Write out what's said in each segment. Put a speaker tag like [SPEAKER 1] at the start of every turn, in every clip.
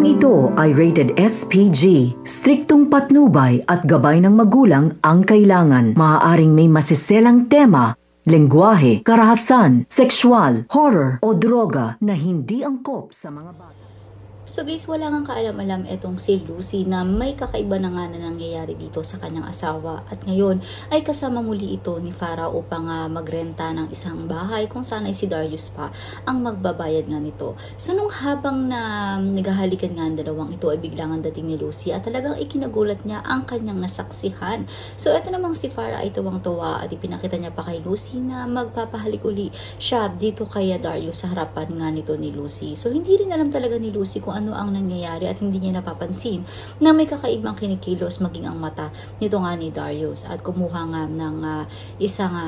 [SPEAKER 1] ito ay rated SPG. Striktong patnubay at gabay ng magulang ang kailangan. Maaaring may masiselang tema, lengguwahe, karahasan, sexual, horror o droga na hindi angkop sa mga bata.
[SPEAKER 2] So guys, wala nga kaalam-alam itong si Lucy na may kakaiba na nga na nangyayari dito sa kanyang asawa. At ngayon ay kasama muli ito ni Farah upang magrenta ng isang bahay kung saan ay si Darius pa ang magbabayad nga nito. So nung habang na naghahalikan nga ang dalawang ito ay biglang ang dating ni Lucy at talagang ikinagulat niya ang kanyang nasaksihan. So ito namang si Farah ay tuwang-tuwa at ipinakita niya pa kay Lucy na magpapahalik uli siya dito kay Darius sa harapan nga nito ni Lucy. So hindi rin alam talaga ni Lucy kung ano ang nangyayari at hindi niya napapansin na may kakaibang kinikilos maging ang mata nito nga ni Darius at kumuha nga ng isang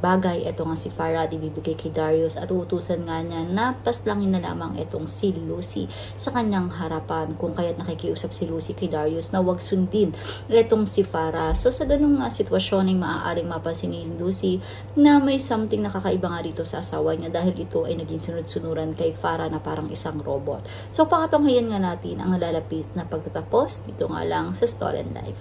[SPEAKER 2] bagay ito nga si Farah at ibibigay kay Darius at uutusan nga niya na paslangin na lamang itong si Lucy sa kanyang harapan kung kaya't nakikiusap si Lucy kay Darius na wag sundin itong si Farah. So sa ganung sitwasyon ay maaaring mapansin ni Lucy na may something nakakaiba nga rito sa asawa niya dahil ito ay naging sunod-sunuran kay Farah na parang isang robot. So pakatunghayan nga natin ang nalalapit na pagtatapos dito nga lang sa Stolen Life.